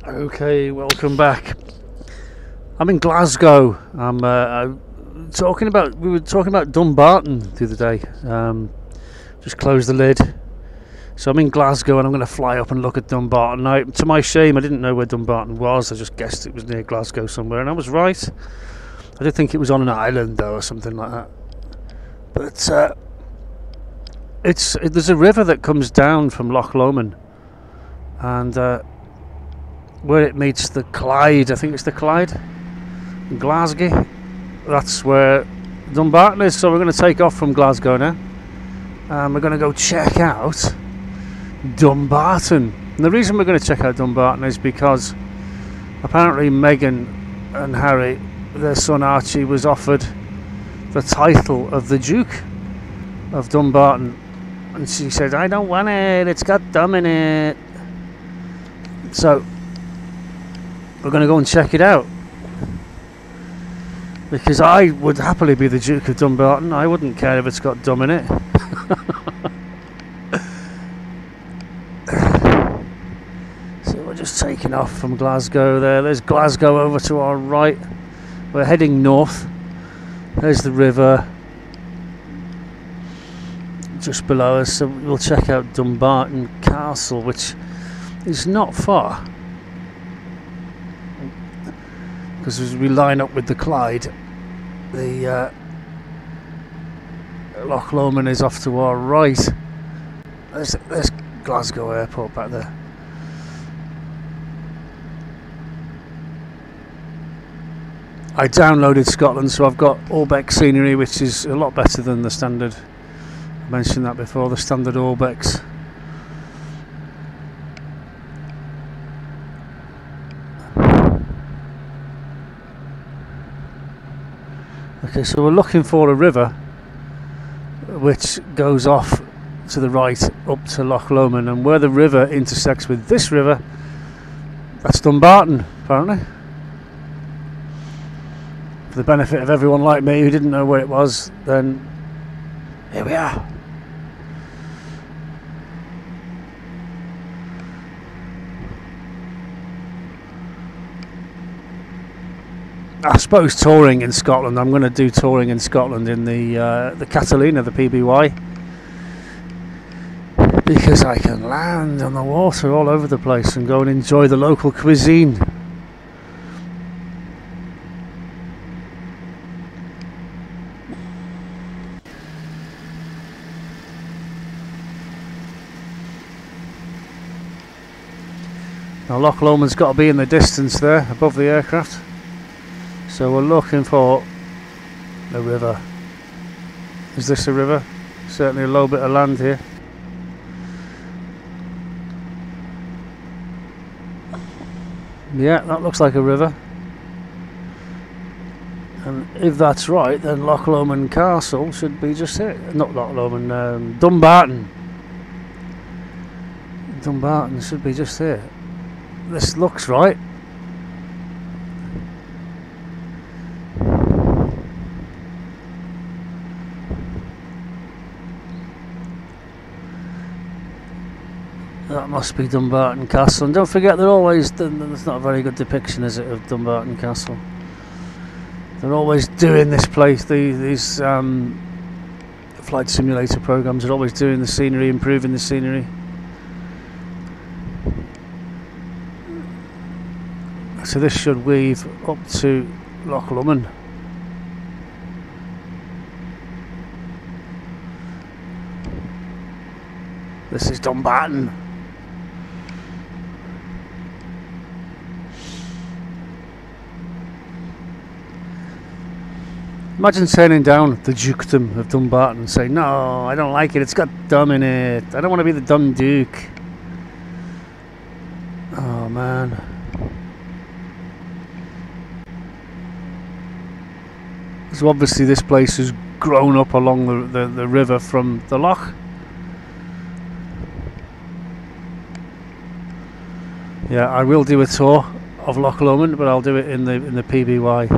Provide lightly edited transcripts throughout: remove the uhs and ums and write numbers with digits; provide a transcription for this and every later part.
Okay, welcome back. I'm in Glasgow. We were talking about Dumbarton the other day. Just close the lid. So I'm in Glasgow and I'm going to fly up and look at Dumbarton. Now, to my shame, I didn't know where Dumbarton was. I just guessed it was near Glasgow somewhere, and I was right. I did think it was on an island though, or something like that. But there's a river that comes down from Loch Lomond, and where it meets the Clyde, I think it's the Clyde, in Glasgow. That's where Dumbarton is. So we're going to take off from Glasgow now, and we're going to go check out Dumbarton. And the reason we're going to check out Dumbarton is because apparently Meghan and Harry, their son Archie, was offered the title of the Duke of Dumbarton, and she said, "I don't want it, it's got Dum in it." So we're going to go and check it out, because I would happily be the Duke of Dumbarton. I wouldn't care if it's got Dum in it. So we're just taking off from Glasgow there. There's Glasgow over to our right. We're heading north. There's the river just below us. So we'll check out Dumbarton Castle, which is not far, because as we line up with the Clyde, the Loch Lomond is off to our right. There's Glasgow Airport back there. I downloaded Scotland, so I've got Orbeck scenery, which is a lot better than the standard. I mentioned that before, the standard Orbecks. Okay, so we're looking for a river which goes off to the right up to Loch Lomond, and where the river intersects with this river, that's Dumbarton, apparently. For the benefit of everyone like me who didn't know where it was, then here we are. I suppose touring in Scotland, I'm going to do touring in Scotland in the Catalina, the PBY, because I can land on the water all over the place and go and enjoy the local cuisine. Now Loch Lomond's got to be in the distance there, above the aircraft. So we're looking for a river. Is this a river? Certainly a low bit of land here. Yeah, that looks like a river. And if that's right, then Loch Lomond Castle should be just here. Not Loch Lomond, Dumbarton. Dumbarton should be just here. This looks right. That must be Dumbarton Castle. And don't forget, there's not a very good depiction, is it, of Dumbarton Castle. They're always doing this place, these flight simulator programs are always doing the scenery, improving the scenery. So this should weave up to Loch Lomond. This is Dumbarton. Imagine turning down the dukedom of Dumbarton and saying, "No, I don't like it, it's got Dum in it. I don't want to be the Dum Duke." Oh man. So obviously this place has grown up along the river from the loch. Yeah, I will do a tour of Loch Lomond, but I'll do it in the PBY.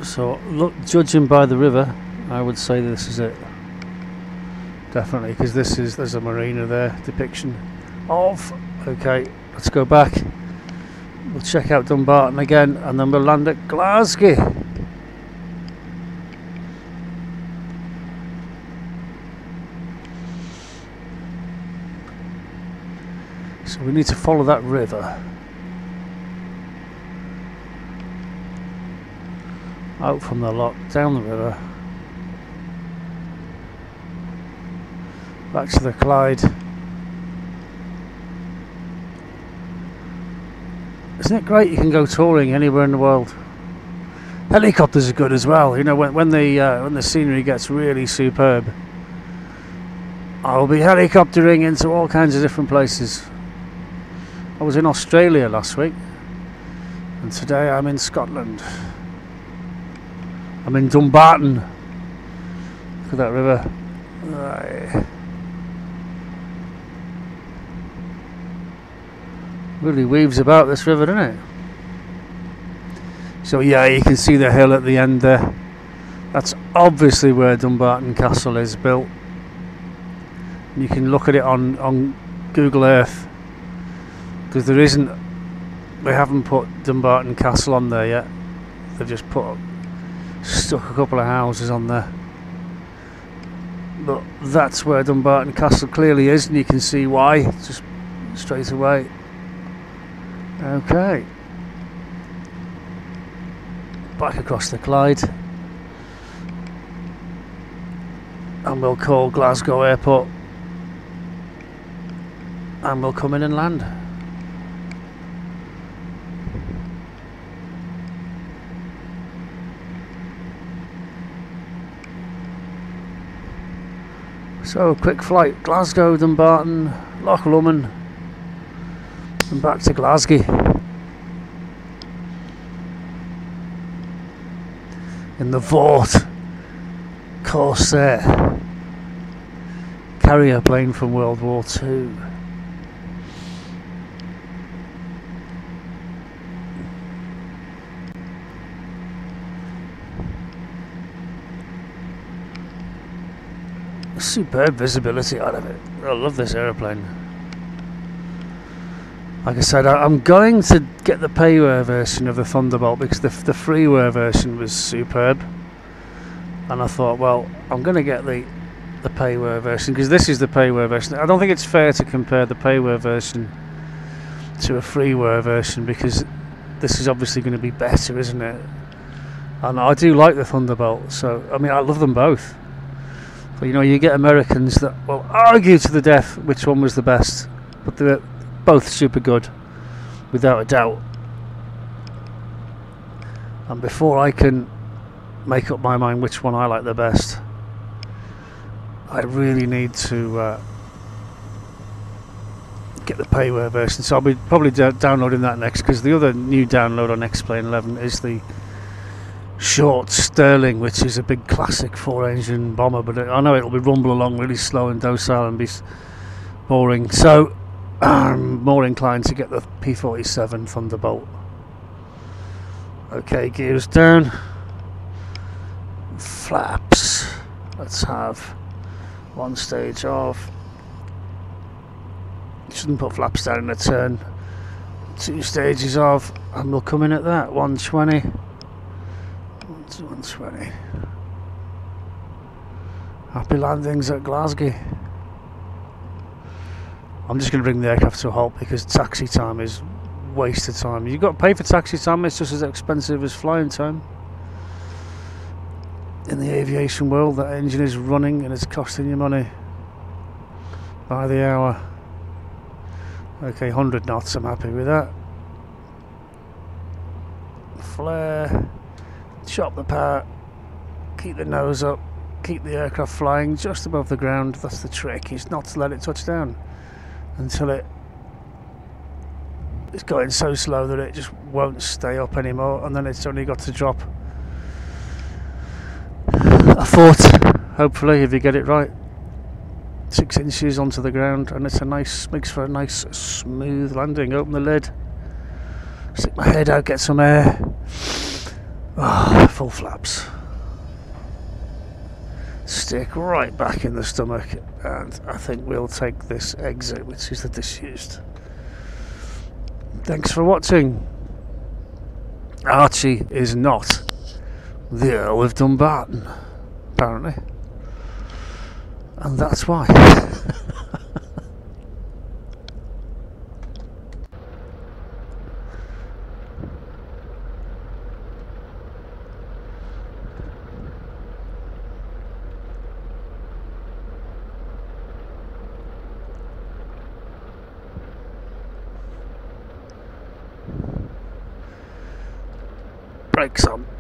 So look, judging by the river, I would say this is it. definitely, because there's a marina there, depiction of. Okay, let's go back. We'll check out Dumbarton again, and then we'll land at Glasgow. So we need to follow that river out from the lock, down the river, back to the Clyde. Isn't it great you can go touring anywhere in the world? Helicopters are good as well. You know, when the scenery gets really superb, I'll be helicoptering into all kinds of different places. I was in Australia last week, and today I'm in Scotland. I'm in Dumbarton. Look at that river. Right. Really weaves about this river, doesn't it? So yeah, you can see the hill at the end there. That's obviously where Dumbarton Castle is built. You can look at it on Google Earth, because they haven't put Dumbarton Castle on there yet. They've just stuck a couple of houses on there. But that's where Dumbarton Castle clearly is, and you can see why just straight away. Okay, back across the Clyde, and we'll call Glasgow Airport, and we'll come in and land. So quick flight, Glasgow, Dumbarton, Loch Lomond, and back to Glasgow. In the Vought Corsair carrier plane from World War II. Superb visibility out of it. I love this aeroplane. Like I said, I'm going to get the payware version of the Thunderbolt, because the freeware version was superb, and I thought, well, I'm going to get the payware version, because this is the payware version. I don't think it's fair to compare the payware version to a freeware version, because this is obviously going to be better, isn't it? And I do like the Thunderbolt, so I mean, I love them both. But you know, you get Americans that will argue to the death which one was the best, but they're both super good, without a doubt. And before I can make up my mind which one I like the best, I really need to get the payware version. So I'll be probably downloading that next, because the other new download on X-Plane 11 is the Short Sterling, which is a big classic 4-engine bomber, but I know it'll be rumble along really slow and docile and be boring, so I'm more inclined to get the P-47 Thunderbolt. Okay, gears down, flaps, let's have one stage off. Shouldn't put flaps down in a turn. 2 stages off, and we'll come in at that, 120. 120. Happy landings at Glasgow. I'm just going to bring the aircraft to a halt, because taxi time is wasted time. You've got to pay for taxi time, it's just as expensive as flying time. In the aviation world, that engine is running and it's costing you money by the hour. Okay, 100 knots, I'm happy with that. Flare. Chop the power, keep the nose up, keep the aircraft flying just above the ground. That's the trick, is not to let it touch down until it's going so slow that it just won't stay up anymore, and then it's only got to drop a foot, hopefully, if you get it right, 6 inches onto the ground, and it's makes for a nice smooth landing. Open the lid, stick my head out, get some air. Oh, full flaps. stick right back in the stomach, and I think we'll take this exit, which is the disused. Thanks for watching. Archie is not the Earl of Dumbarton, apparently, and that's why. Brakes on.